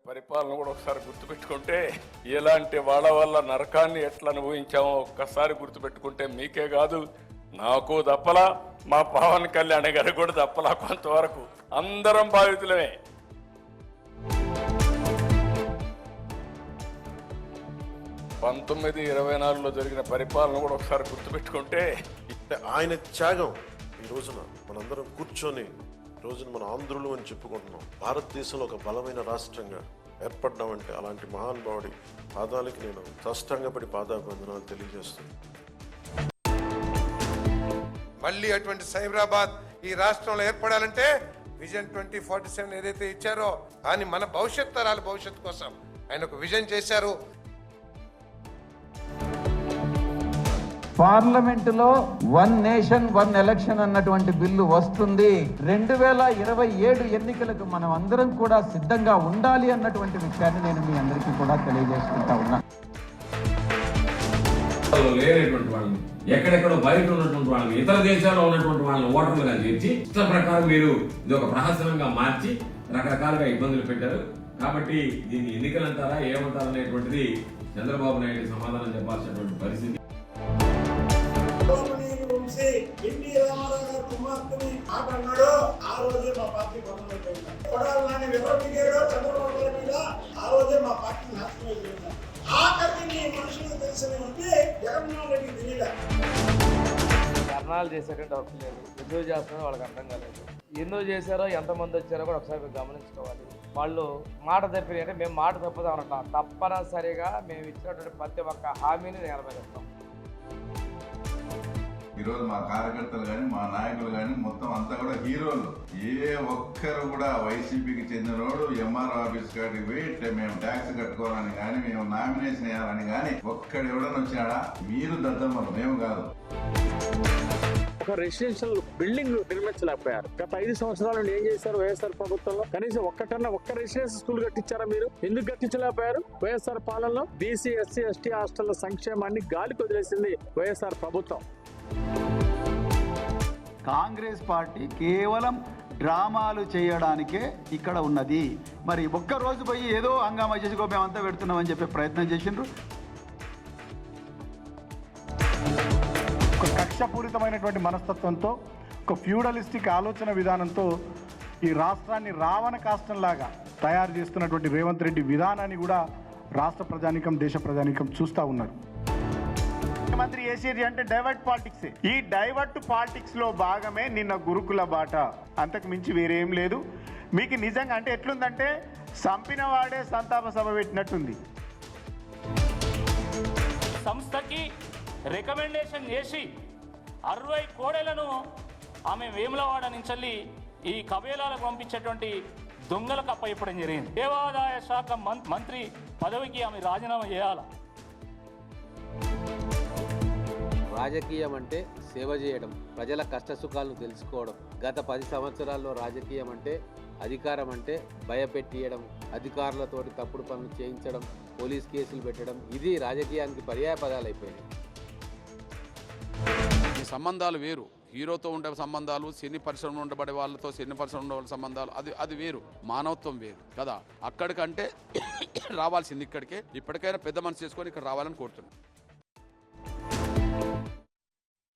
పరిపాలన కూడా ఒకసారి గుర్తుపెట్టుకుంటే ఎలాంటి వాళ్ళ వల్ల నరకాన్ని ఎట్లా అనుభవించామో ఒక్కసారి గుర్తుపెట్టుకుంటే మీకే కాదు నాకు దప్పలా మా పవన్ కళ్యాణ్ గారు కూడా దప్పలా కొంతవరకు అందరం బాధితులమే. పంతొమ్మిది 24లో జరిగిన పరిపాలన కూడా ఒకసారి గుర్తుపెట్టుకుంటే ఆయన త్యాగం ఈ రోజున మనందరం కూర్చొని రోజున మన ఆంధ్రులు అని చెప్పుకుంటున్నాం. భారతదేశంలో ఒక బలమైన రాష్ట్రంగా ఏర్పడ్డామంటే అలాంటి మహానుభావుడి పాదాలకి నేను సాష్టాంగపడి పాదాభివందనాలు తెలియజేస్తున్నాను. మళ్ళీ అటువంటి సైబరాబాద్ ఈ రాష్ట్రంలో ఏర్పడాలంటే విజన్ 2047 ఏదైతే ఇచ్చారో కానీ మన భవిష్యత్ తరాల భవిష్యత్తు కోసం ఆయన ఒక విజన్ చేశారు. పార్లమెంటులో 1 నేషన్ 1 ఎలక్షన్ అన్నటువంటి బిల్లు వస్తుంది. 2027 ఎన్నికలకు మనం అందరం కూడా సిద్ధంగా ఉండాలి అన్నటువంటి విషయాన్ని నేను మీ అందరికీ కూడా తెలియజేసుకుంటా ఉన్నా. లేనటువంటి వాళ్ళని, ఎక్కడెక్కడో బయట ఉన్నటువంటి వాళ్ళని, ఇతర దేశాల్లో ఉన్నటువంటి వాళ్ళని ఓటర్లుగా చేర్చి ఇష్ట ప్రకారం మీరు ఇది ఒక ప్రహసనంగా మార్చి రకరకాలుగా ఇబ్బందులు పెట్టారు. కాబట్టి దీన్ని ఎన్నికలు అంటారా ఏమంటారా అనేటువంటిది చంద్రబాబు నాయుడు సమాధానం చెప్పాల్సినటువంటి పరిస్థితి. ఎన్టీ రామారావు గారు కుమార్తెని మాట అన్నాడో ఆ రోజే మా పార్టీ కొడాలని వివరించారో చంద్రబాబు గారి మీద ఆ రోజే మా పార్టీ నాశనం అయిపోయింది. ఆఖరికి మనుషులకు తెలిసినటువంటి జగన్మోహన్ రెడ్డికి తెలియదు. ధర్నాలు చేసేటట్టు అవసరం లేదు. ఎందుకు చేస్తున్నారో వాళ్ళకి అర్థం కాలేదు. ఎందుకు చేశారో ఎంతమంది వచ్చారో కూడా ఒకసారి గమనించుకోవాలి. వాళ్ళు మాట తప్పిన అంటే మేము మాట తప్పుదామన్నట్టు తప్పనిసరిగా మేము ఇచ్చినటువంటి ప్రతి ఒక్క హామీని నెరవేరుస్తాం. ఈరోజు మా కార్యకర్తలు కానీ మా నాయకులు కానీ మొత్తం అంతా కూడా హీరోలు. ఏ ఒక్కరు కూడా వైసీపీకి చెందినోడు ఎంఆర్ఓ ఆఫీస్ కాడికి పోయి మేము ట్యాక్స్ కట్టుకోవాలని కానీ మేము నామినేషన్ వేయాలని కానీ ఒక్కడు ఎవడని వచ్చినాడా? మీరు దద్దమ్మలు, మేము కాదు. ఒక రెసిడెన్షియల్ బిల్డింగ్ నిర్మించలేకపోయారు. గత 5 సంవత్సరాల నుండి ఏం చేశారు వైఎస్ఆర్ ప్రభుత్వంలో? కనీసం ఒక్క రెసిడెన్షియల్ స్కూల్ కట్టించారా మీరు? ఎందుకు కట్టించలేకపోయారు? వైఎస్ఆర్ పాలనలో బీసీ ఎస్సీ ఎస్టీ హాస్టళ్ల సంక్షేమాన్ని గాలికి వదిలేసింది వైఎస్ఆర్ ప్రభుత్వం. కాంగ్రెస్ పార్టీ కేవలం డ్రామాలు చేయడానికే ఇక్కడ ఉన్నది. మరి ఒక్కరోజు పోయి ఏదో హంగామా చేసుకో మేమంతా పెడుతున్నామని చెప్పే ప్రయత్నం చేసిండ్రు. ఒక కక్షపూరితమైనటువంటి మనస్తత్వంతో, ఒక ఫ్యూడలిస్టిక్ ఆలోచన విధానంతో ఈ రాష్ట్రాన్ని రావణ కాష్టంలాగా తయారు చేస్తున్నటువంటి రేవంత్ రెడ్డి విధానాన్ని కూడా రాష్ట్ర ప్రజానీకం, దేశ ప్రజానీకం చూస్తూ ఉన్నారు. ముఖ్యమంత్రి చేసేది అంటే డైవర్ట్ పాలిటిక్స్. ఈ డైవర్ట్ పాలిటిక్స్ లో భాగమే నిన్న గురుకుల బాట. అంతకు మించి వేరేం లేదు. మీకు నిజంగా అంటే ఎట్లుందంటే సంపిన వాడే సంతాప సభ పెట్టినట్టుంది. సంస్థకి రికమెండేషన్ చేసి 60 కోడెలను ఆమె వేములవాడ నుంచి ఈ కబేలాలకు పంపించేటువంటి దొంగలకు అప్పచెప్పడం జరిగింది. దేవాదాయ శాఖ మంత్రి పదవికి ఆమె రాజీనామా చేయాలి. రాజకీయం అంటే సేవ చేయడం, ప్రజల కష్టసుఖాలను తెలుసుకోవడం. గత 10 సంవత్సరాల్లో రాజకీయం అంటే అధికారం అంటే భయపెట్టియడం, అధికారులతోటి తప్పుడు పనులు చేయించడం, పోలీస్ కేసులు పెట్టడం, ఇది రాజకీయానికి పర్యాయ పదాలు అయిపోయినాయి. ఈ సంబంధాలు వేరు. హీరోతో ఉండే సంబంధాలు, సినీ పరిశ్రమలో ఉండబడే వాళ్ళతో సినీ పరిశ్రమలో ఉండే సంబంధాలు అది వేరు. మానవత్వం వేరు కదా. అక్కడికంటే రావాల్సింది ఇక్కడికే. ఇప్పటికైనా పెద్ద మనసు చేసుకొని ఇక్కడ రావాలని కోరుతున్నాను.